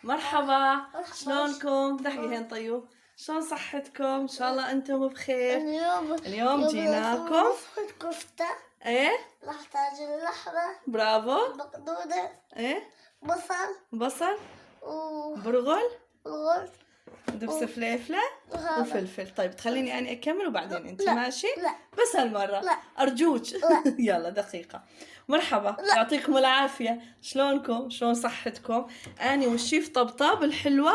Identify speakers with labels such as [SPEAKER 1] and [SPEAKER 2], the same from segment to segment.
[SPEAKER 1] مرحبا، شلونكم؟ تحكي طيب، شلون صحتكم؟ ان شاء الله انتم بخير. اليوم جيناكم
[SPEAKER 2] كفتة.
[SPEAKER 1] ايه
[SPEAKER 2] نحتاج اللحمة،
[SPEAKER 1] برافو.
[SPEAKER 2] بقدونس،
[SPEAKER 1] ايه
[SPEAKER 2] بصل
[SPEAKER 1] برغل
[SPEAKER 2] وغل
[SPEAKER 1] دبس فليفله وفلفل. طيب تخليني اني اكمل وبعدين انت
[SPEAKER 2] لا.
[SPEAKER 1] ماشي؟
[SPEAKER 2] لا
[SPEAKER 1] بس هالمره
[SPEAKER 2] لا.
[SPEAKER 1] ارجوك.
[SPEAKER 2] لا.
[SPEAKER 1] يلا دقيقه. مرحبا،
[SPEAKER 2] لا.
[SPEAKER 1] يعطيكم العافيه. شلونكم؟ شلون صحتكم؟ اني والشيف طبطب الحلوه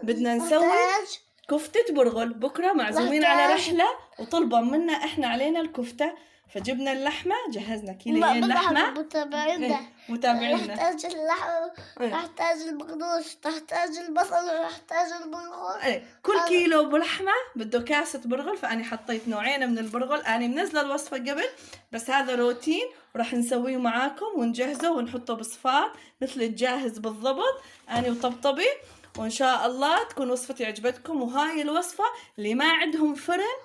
[SPEAKER 1] بدنا نسوي
[SPEAKER 2] نحتاج
[SPEAKER 1] كفتة برغل. بكرة معزومين على رحلة وطلبوا منا احنا علينا الكفتة، فجبنا اللحمة، جهزنا كيلوين لحمة. متابعينا.
[SPEAKER 2] نحتاج اللحمة، نحتاج البقدونس، نحتاج البصل، نحتاج البرغل.
[SPEAKER 1] كل كيلو بلحمة بده كاسة برغل، فأنا حطيت نوعين من البرغل. أنا منزلة الوصفة قبل، بس هذا روتين وراح نسويه معاكم ونجهزه ونحطه بصفار مثل الجاهز بالضبط، أنا وطبطبي. وإن شاء الله تكون وصفتي عجبتكم. وهاي الوصفة اللي ما عندهم فرن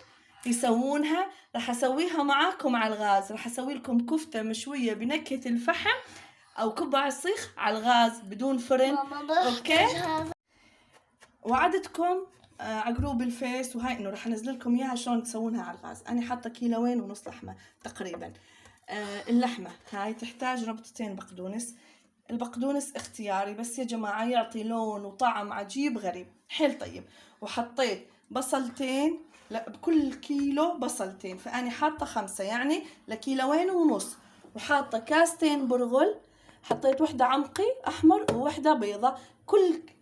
[SPEAKER 1] يسوونها، راح أسويها معاكم على الغاز. راح أسوي لكم كفتة مشوية بنكهة الفحم أو كبة الصيخ على الغاز بدون فرن. أوكي؟ وعدتكم على جروب الفيس وهاي انه راح انزل لكم اياها شلون تسوونها على الغاز. انا حاطه كيلوين ونص لحمه تقريبا. اللحمه هاي تحتاج ربطتين بقدونس. البقدونس اختياري، بس يا جماعه يعطي لون وطعم عجيب غريب حيل طيب. وحطيت بصلتين، لا بكل كيلو بصلتين، فاني حاطه 5 يعني لكيلوين ونص. وحاطه كاستين برغل، حطيت وحده عمقي احمر ووحده بيضه.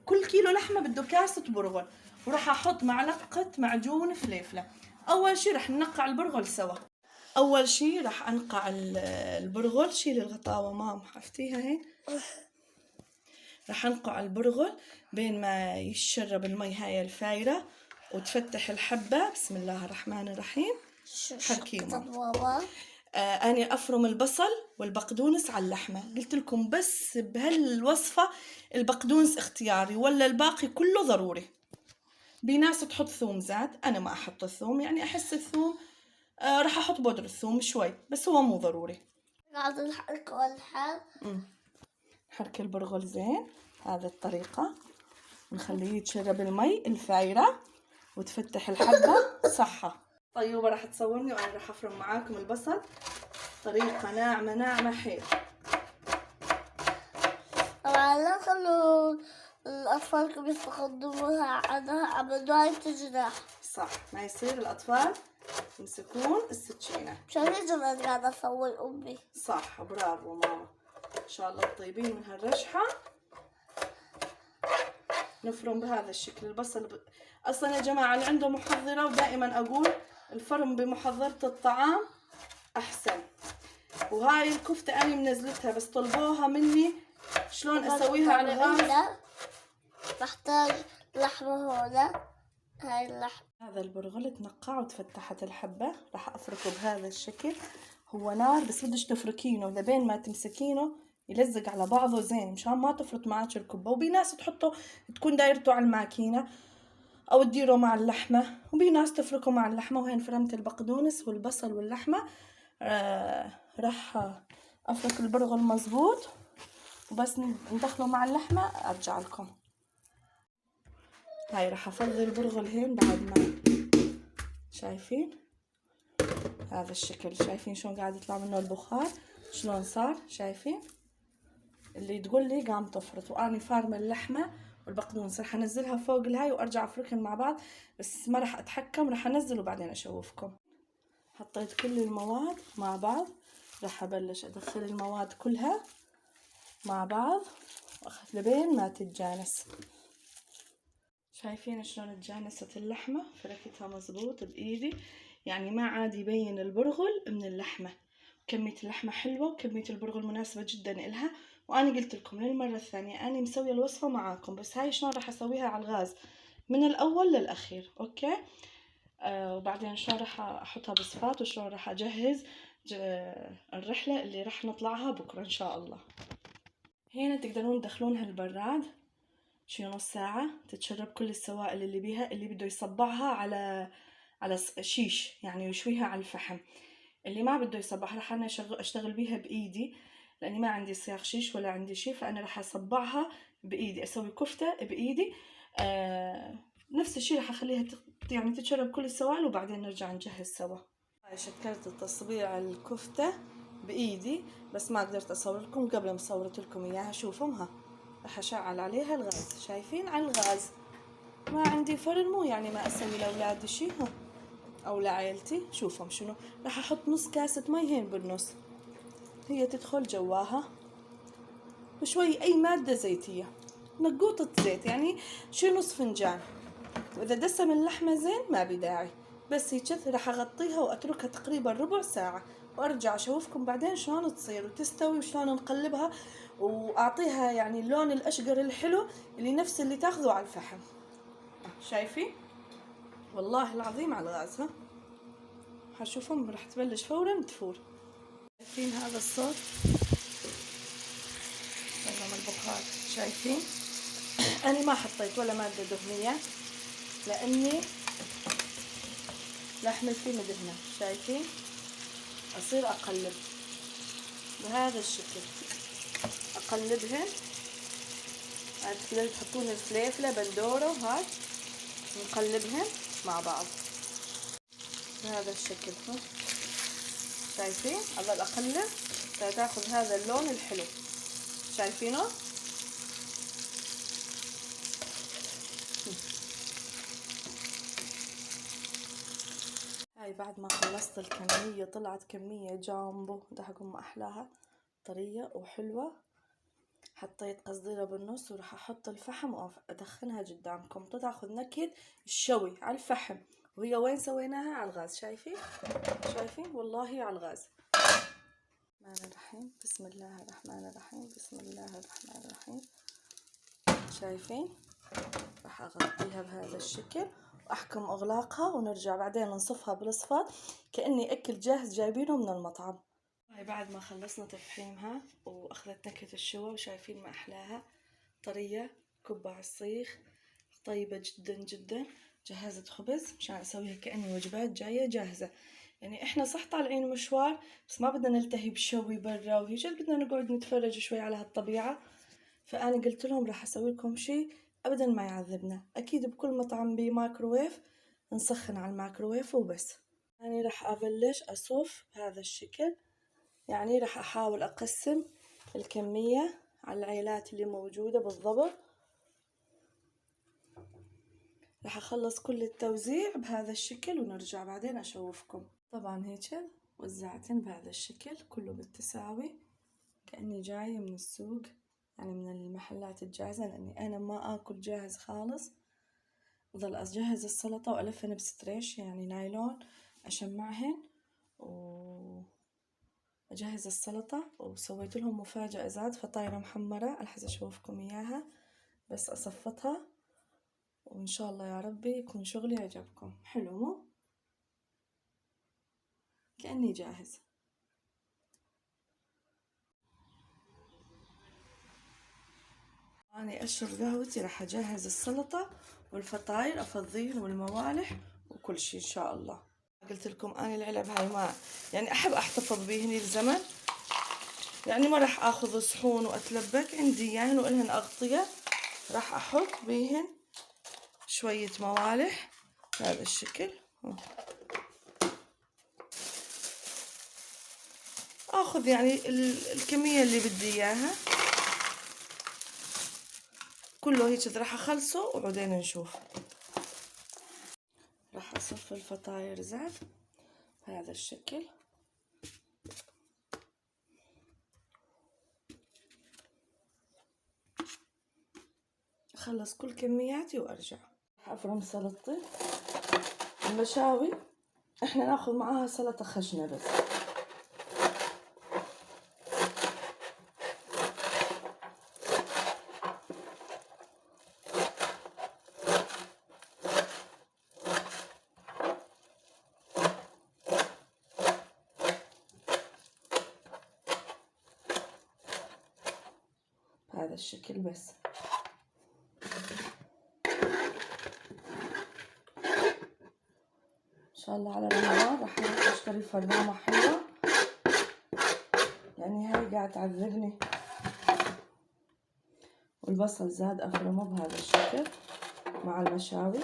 [SPEAKER 1] كل كيلو لحمه بده كاسه برغل. وراح احط معلقه معجون فليفله. اول شي راح ننقع البرغل سوا. اول شي راح انقع البرغل. شيل الغطاوه مام، حفتيها هي. راح انقع البرغل بين ما يشرب المي هاي الفايره وتفتح الحبه. بسم الله الرحمن الرحيم. حركيهم. أنا أفرم البصل والبقدونس على اللحمة. قلت لكم بس بهالوصفة البقدونس اختياري، ولا الباقي كله ضروري. بناس تحط ثوم زاد، أنا ما أحط الثوم، يعني أحس الثوم راح أحط بودرة الثوم شوي، بس هو مو ضروري.
[SPEAKER 2] قاعد نحرك والحال.
[SPEAKER 1] حرك البرغل زين هذه الطريقة، ونخليه يتشرب المي الفايرة وتفتح الحبة صحة. طيوبة راح تصورني وأنا راح أفرم معاكم البصل طريقة ناعمة ناعمة حيل.
[SPEAKER 2] طبعا لا تخلوا الأطفال يستخدموها عملوها تجرح.
[SPEAKER 1] صح، ما يصير الأطفال يمسكون السكينة.
[SPEAKER 2] مشان هيك أنا قاعدة أسوي أمي.
[SPEAKER 1] صح، برافو ماما. إن شاء الله طيبين من هالرشحة. نفرم بهذا الشكل البصل. أصلا يا جماعة اللي عنده محضرة، ودائما أقول الفرم بمحضرة الطعام أحسن. وهاي الكفتة أنا منزلتها، بس طلبوها مني شلون أسويها على الغاز.
[SPEAKER 2] بحتاج لحمة هنا. هاي اللحمة.
[SPEAKER 1] هذا البرغل تنقع وتفتحت الحبة. راح أفركه بهذا الشكل. هو نار بس بدش تفركينه، لبين ما تمسكينه يلزق على بعضه زين مشان ما تفرط معك الكبة. وبي ناس تحطه تكون دايرته على الماكينة أو تديره مع اللحمة، وبي ناس تفركه مع اللحمة. وهين فرمت البقدونس والبصل واللحمة. راح أفرك البرغل مزبوط وبس ندخله مع اللحمة أرجع لكم. هاي راح افضي البرغل هين بعد ما شايفين هذا الشكل. شايفين شلون قاعد يطلع منه البخار شلون صار؟ شايفين؟ اللي تقول لي قام تفرط. واني فارمه اللحمه والبقدونس راح انزلها فوق الهاي وارجع افركن مع بعض، بس ما راح اتحكم، راح انزل وبعدين اشوفكم. حطيت كل المواد مع بعض. راح ابلش ادخل المواد كلها مع بعض لبين ما تتجانس. شايفين شلون تجانست اللحمة؟ فركتها مزبوط بإيدي، يعني ما عاد يبين البرغل من اللحمة. كمية اللحمة حلوة وكمية البرغل مناسبة جدا إلها. وأنا قلت لكم للمرة الثانية أنا مسوية الوصفة معاكم، بس هاي شلون راح أسويها على الغاز من الأول للأخير. أوكي. وبعدين شلون راح أحطها بصفات وشلون راح أجهز الرحلة اللي راح نطلعها بكرة إن شاء الله. هنا تقدرون تدخلونها البراد شي نص ساعة تتشرب كل السوائل اللي بيها. اللي بده يصبعها على شيش يعني يشويها على الفحم. اللي ما بده يصبعها راح أنا أشتغل بيها بإيدي، لأني ما عندي صياغ شيش ولا عندي شي، فأنا راح أصبعها بايدي، اسوي كفتة بايدي. نفس الشي راح اخليها يعني تتشرب كل السوائل وبعدين نرجع نجهز سوا. هاي شكلت تصبيع الكفتة بايدي، بس ما قدرت اصور لكم قبل ما صورت لكم اياها. شوفوا ها، راح اشعل عليها الغاز، شايفين على الغاز. ما عندي فرن، مو يعني ما اسوي لاولادي شي ها او لعائلتي. شوفهم شنو، راح احط نص كاسة مي هين بالنص، هي تدخل جواها، وشوي اي مادة زيتية، نقوطة زيت يعني شي نص فنجان. واذا دسم اللحمة زين ما بداعي، بس هيك راح اغطيها واتركها تقريبا ربع ساعة، وارجع اشوفكم بعدين شلون تصير وتستوي وشلون نقلبها واعطيها يعني اللون الاشقر الحلو اللي نفس اللي تاخذه على الفحم. شايفين والله العظيم على الغاز. ها هشوفهم راح تبلش فورا تفور. شايفين هذا الصوت من البخار؟ شايفين انا ما حطيت ولا مادة دهنية لاني لحمة فيه مدهنة. شايفين اصير اقلب بهذا الشكل، اقلبهن. تقدروا تحطون الفليفلة بندورة وهاي، نقلبهن مع بعض بهذا الشكل. شايفين اظل اقلب تاخذ هذا اللون الحلو. شايفينه؟ هاي بعد ما خلصت الكمية طلعت كمية جامبو، دحكم احلاها طرية وحلوة. حطيت قصديرة بالنص وراح احط الفحم وادخنها قدامكم، تاخذ نكهة الشوي على الفحم. وهي وين سويناها؟ على الغاز. شايفين؟ شايفين والله على الغاز. الرحمن الرحيم، بسم الله الرحمن الرحيم، بسم الله الرحمن الرحيم. شايفين؟ راح اغطيها بهذا الشكل واحكم اغلاقها، ونرجع بعدين نصفها بالصفات كأني اكل جاهز جايبينه من المطعم. هاي بعد ما خلصنا تفحيمها واخذت نكهة الشوى، وشايفين ما احلاها طرية كبة على الصيخ، طيبة جدا جدا. جهزت خبز مشان اسويها كأني وجبات جاية جاهزة. يعني احنا صح طالعين مشوار، بس ما بدنا نلتهي بشوي برا وهيك، بدنا نقعد نتفرج شوي على هالطبيعة. فانا قلت لهم راح اسوي لكم شيء ابدا ما يعذبنا. اكيد بكل مطعم بمايكروويف، نسخن على الميكروويف وبس. يعني راح ابلش اصف بهذا الشكل، يعني راح احاول اقسم الكمية على العيلات اللي موجودة بالضبط. راح اخلص كل التوزيع بهذا الشكل ونرجع بعدين اشوفكم. طبعا هيك وزعتن بهذا الشكل كله بالتساوي كأني جاية من السوق، يعني من المحلات الجاهزة، لأني أنا ما آكل جاهز خالص. أظل أجهز السلطة وألفهن بستريش يعني نايلون أشمعهن وأجهز السلطة. وسويت لهم مفاجأة زاد، فطايرة محمرة ألحظ أشوفكم إياها، بس أصفتها وإن شاء الله يا ربي يكون شغلي عجبكم. حلو مو؟ كأني جاهز. أنا أشرب قهوتي، راح أجهز السلطة والفطاير أفضيهن والموالح وكل شي إن شاء الله. قلت لكم أنا العلب هاي ما يعني أحب أحتفظ بيهن للزمن، يعني ما راح أخذ صحون وأتلبك، عندي إياهن وإلهن أغطية. راح أحط بيهن شوية موالح بهذا الشكل، أخذ يعني الكمية اللي بدي إياها كله هيك. راح أخلصه وبعدين نشوف. راح أصف الفطاير زاد بهذا الشكل. أخلص كل كمياتي وأرجع. راح أفرم سلطتي. المشاوي إحنا ناخذ معاها سلطة خشنة بس. بهذا الشكل بس. إن شاء الله على رمضان راح أروح أشتري فرمامة حلوة، لأني هاي قاعد تعذبني. البصل زاد أفرمه بهذا الشكل مع المشاوي.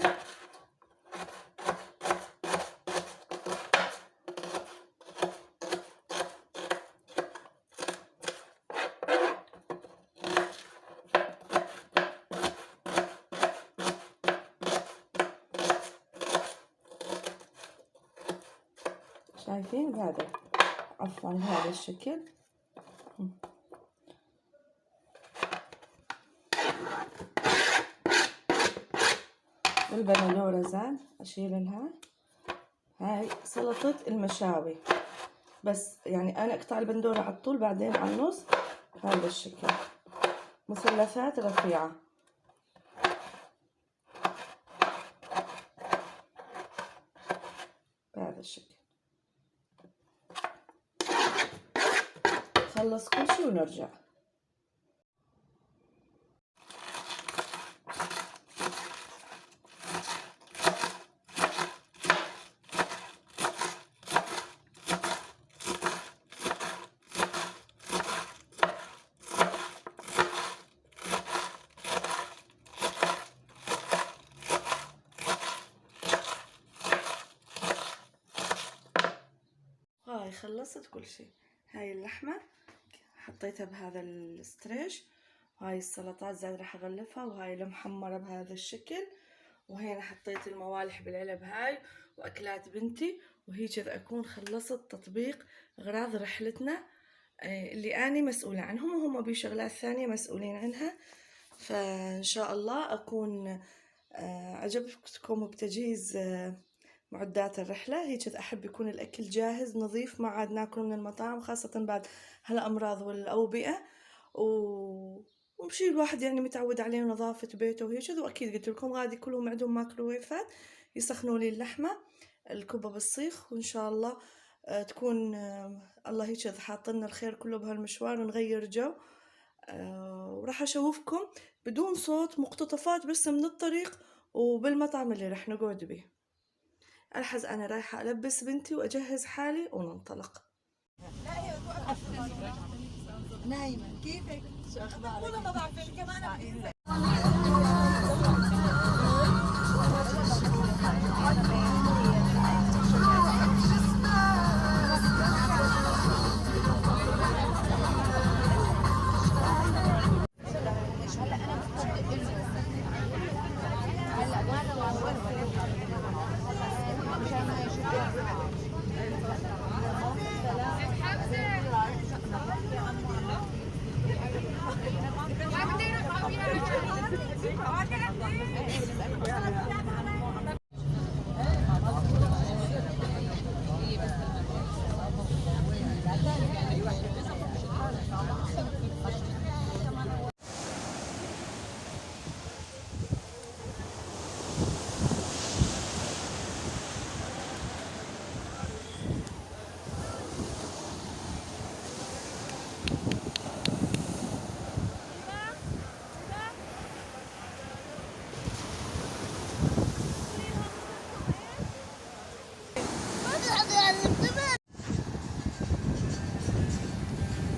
[SPEAKER 1] شايفين بهذا، عفوا بهذا الشكل. البندورة زاد أشيلها. هاي سلطة المشاوي، بس يعني أنا أقطع البندورة على الطول بعدين على النص بهذا الشكل، مثلثات رفيعة. بهذا الشكل. نخلص كل شي ونرجع. هاي خلصت كل شيء. هاي اللحمة حطيتها بهذا الستريش، وهاي السلطات زاد راح اغلفها، وهاي المحمرة بهذا الشكل، وهنا حطيت الموالح بالعلب هاي واكلات بنتي. وهي كذا اكون خلصت تطبيق اغراض رحلتنا اللي اني مسؤولة عنهم، وهم بشغلات ثانية مسؤولين عنها. فان شاء الله اكون عجبتكم بتجهيز معدات الرحلة. هي كذا أحب يكون الأكل جاهز نظيف، ما عاد ناكل من المطاعم، خاصة بعد هالأمراض والأوبئة، وشي الواحد يعني متعود عليه نظافة بيته وهي كذا. وأكيد قلت لكم غادي كلهم عندهم مايكروويفات يسخنوا لي اللحمة الكبة بالسيخ، وإن شاء الله تكون الله هيك كذا حاطلنا الخير كله بهالمشوار ونغير جو. وراح أشوفكم بدون صوت، مقتطفات بس من الطريق وبالمطعم اللي راح نقعد به. الحز أنا رايحة ألبس بنتي وأجهز حالي وننطلق.
[SPEAKER 3] نايمة كيفك؟ شو أخبارك؟ والله ما بعرف كمان.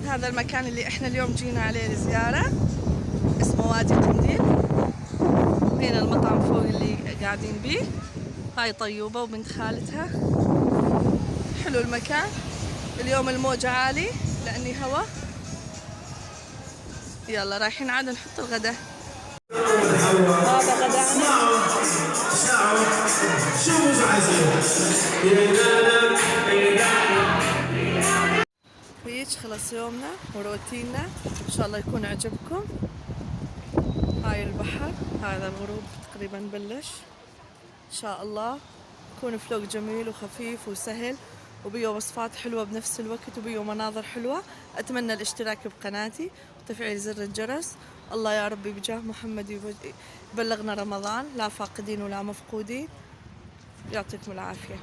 [SPEAKER 1] هذا المكان اللي احنا اليوم جينا عليه لزيارة اسمه وادي قنديل. هنا المطعم فوق اللي قاعدين بيه، هاي طيوبة وبنت خالتها. حلو المكان. اليوم الموج عالي لأني هوا. يلا رايحين عاد نحط الغداء. هذا غدانا. وهيك خلص يومنا وروتيننا، ان شاء الله يكون عجبكم. هاي البحر، هذا الغروب تقريبا بلش. ان شاء الله يكون فلوق جميل وخفيف وسهل وبيه وصفات حلوة بنفس الوقت وبيه مناظر حلوة. اتمنى الاشتراك بقناتي وتفعيل زر الجرس. الله يا ربي بجاه محمد يبلغنا رمضان لا فاقدين ولا مفقودين. يعطيكم العافية.